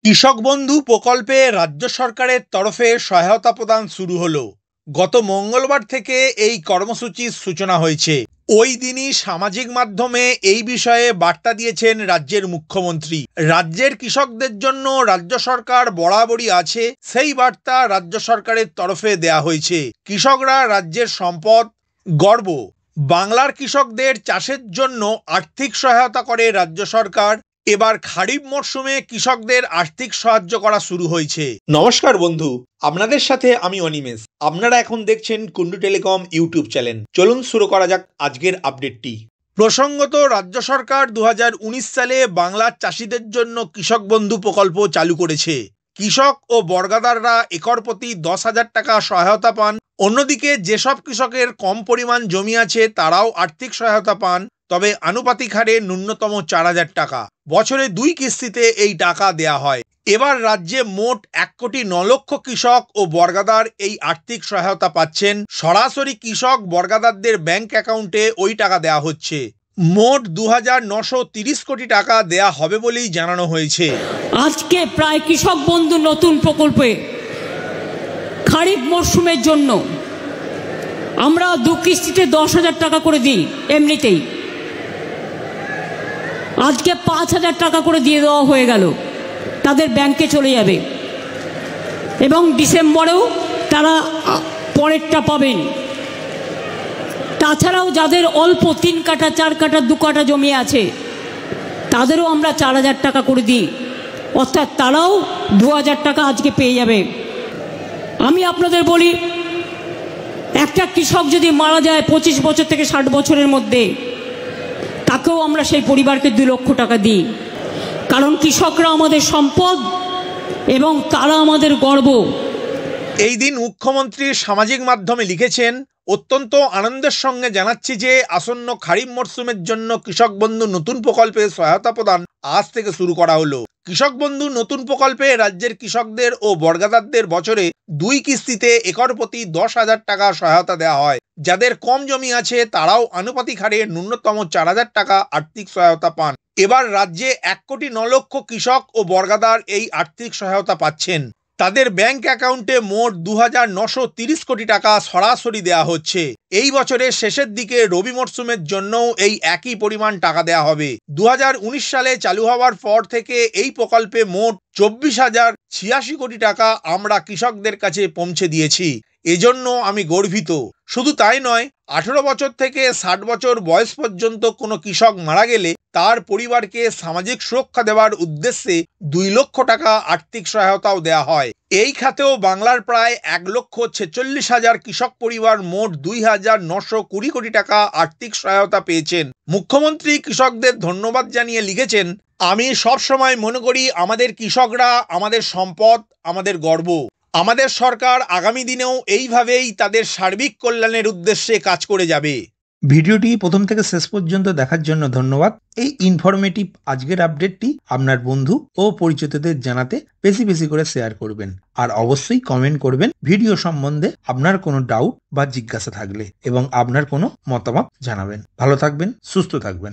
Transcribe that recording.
কৃষক বন্ধু প্রকল্পে রাজ্য সরকারের তরফে সহায়তা প্রদান শুরু হলো। গত মঙ্গলবার থেকে এই কর্মসূচির সূচনা হয়েছে। ওই দিনই সামাজিক মাধ্যমে এই বিষয়ে বার্তা দিয়েছেন রাজ্যের মুখ্যমন্ত্রী। রাজ্যের কৃষকদের জন্য রাজ্য সরকার বরাবরই আছে, সেই বার্তা রাজ্য সরকারের তরফে দেয়া হয়েছে। কৃষকরা রাজ্যের সম্পদ, গর্ব। বাংলার কৃষকদের চাষের জন্য আর্থিক সহায়তা করে রাজ্য সরকার। এবার খারিফ মরশুমে কৃষকদের আর্থিক সাহায্য করা শুরু হয়েছে। নমস্কার বন্ধু, আপনাদের সাথে আমি অনিমেষ। আপনারা এখন দেখছেন কুন্ডু টেলিকম ইউটিউব চ্যানেল। চলুন শুরু করা যাক আজকের আপডেটটি। প্রসঙ্গত, রাজ্য সরকার 2019 সালে বাংলার চাষিদের জন্য কৃষক বন্ধু প্রকল্প চালু করেছে। কৃষক ও বর্গাদাররা একর প্রতি 10,000 টাকা সহায়তা পান। অন্যদিকে যেসব কৃষকের কম পরিমাণ জমি আছে তারাও আর্থিক সহায়তা পান, তবে আনুপাতিক হারে ন্যূনতম 4,000 টাকা। বছরে 2 কিস্তিতে এই টাকা দেয়া হয়। এবার রাজ্যে মোট 1,09,00,000 কৃষক ও বর্গাদার এই আর্থিক সহায়তা পাচ্ছেন। সরাসরি কৃষক বর্গাদারদের ব্যাংক অ্যাকাউন্টে ওই টাকা দেয়া হচ্ছে। মোট 2,930 কোটি টাকা দেয়া হবে বলেই জানানো হয়েছে। আজকে প্রায় কৃষক বন্ধু নতুন প্রকল্পে খারিফ মরশুমের জন্য আমরা 2 কিস্তিতে 10,000 টাকা করে দিই। এমনিতেই আজকে 5,000 টাকা করে দিয়ে দেওয়া হয়ে গেল, তাদের ব্যাংকে চলে যাবে এবং ডিসেম্বরেও তারা পরেরটা পাবেন। তাছাড়াও যাদের অল্প 3 কাঠা 4 কাঠা 2 কাঠা জমি আছে তাদেরও আমরা 4,000 টাকা করে দিই, অর্থাৎ তারাও 2,000 টাকা আজকে পেয়ে যাবে। আমি আপনাদের বলি, একটা কৃষক যদি মারা যায় 25 বছর থেকে 60 বছরের মধ্যে, তাকেও আমরা সেই পরিবারকে 2 লক্ষ টাকা দিই। কারণ কৃষকরা আমাদের সম্পদ এবং তারা আমাদের গর্ব। এই দিন মুখ্যমন্ত্রী সামাজিক মাধ্যমে লিখেছেন, অত্যন্ত আনন্দের সঙ্গে জানাচ্ছি যে আসন্ন খারিফ মরশুমের জন্য কৃষক বন্ধু নতুন প্রকল্পে সহায়তা প্রদান আজ থেকে শুরু করা হলো। কৃষক বন্ধু নতুন প্রকল্পে রাজ্যের কৃষকদের ও বর্গাদারদের বছরে 2 কিস্তিতে একর প্রতি 10,000 টাকা সহায়তা দেওয়া হয়। যাদের কম জমি আছে তারাও আনুপাতিক হারে ন্যূনতম 4,000 টাকা আর্থিক সহায়তা পান। এবার রাজ্যে 1,09,00,000 কৃষক ও বর্গাদার এই আর্থিক সহায়তা পাচ্ছেন। তাদের ব্যাংক অ্যাকাউন্টে মোট 2,930 কোটি টাকা সরাসরি দেয়া হচ্ছে। এই বছরের শেষের দিকে রবি মরশুমের জন্যও এই একই পরিমাণ টাকা দেয়া হবে। 2019 সালে চালু হওয়ার পর থেকে এই প্রকল্পে মোট 24,086 কোটি টাকা আমরা কৃষকদের কাছে পৌঁছে দিয়েছি। এজন্য আমি গর্বিত। শুধু তাই নয়, 18 বছর থেকে 60 বছর বয়স পর্যন্ত কোনো কৃষক মারা গেলে তার পরিবারকে সামাজিক সুরক্ষা দেওয়ার উদ্দেশ্যে 2 লক্ষ টাকা আর্থিক সহায়তাও দেয়া হয়। এই খাতেও বাংলার প্রায় 1,46,000 কৃষক পরিবার মোট 2,920 কোটি টাকা আর্থিক সহায়তা পেয়েছেন। মুখ্যমন্ত্রী কৃষকদের ধন্যবাদ জানিয়ে লিখেছেন, আমি সবসময় মনে করি আমাদের কৃষকরা আমাদের সম্পদ, আমাদের গর্ব। আমাদের সরকার আগামী দিনেও এইভাবেই তাদের সার্বিক কল্যাণের উদ্দেশ্যে কাজ করে যাবে। ভিডিওটি প্রথম থেকে শেষ পর্যন্ত দেখার জন্য ধন্যবাদ। এই ইনফরমেটিভ আজকের আপডেটটি আপনার বন্ধু ও পরিচিতদের জানাতে বেশি বেশি করে শেয়ার করবেন, আর অবশ্যই কমেন্ট করবেন ভিডিও সম্বন্ধে আপনার কোনো ডাউট বা জিজ্ঞাসা থাকলে, এবং আপনার কোনো মতামত জানাবেন। ভালো থাকবেন, সুস্থ থাকবেন।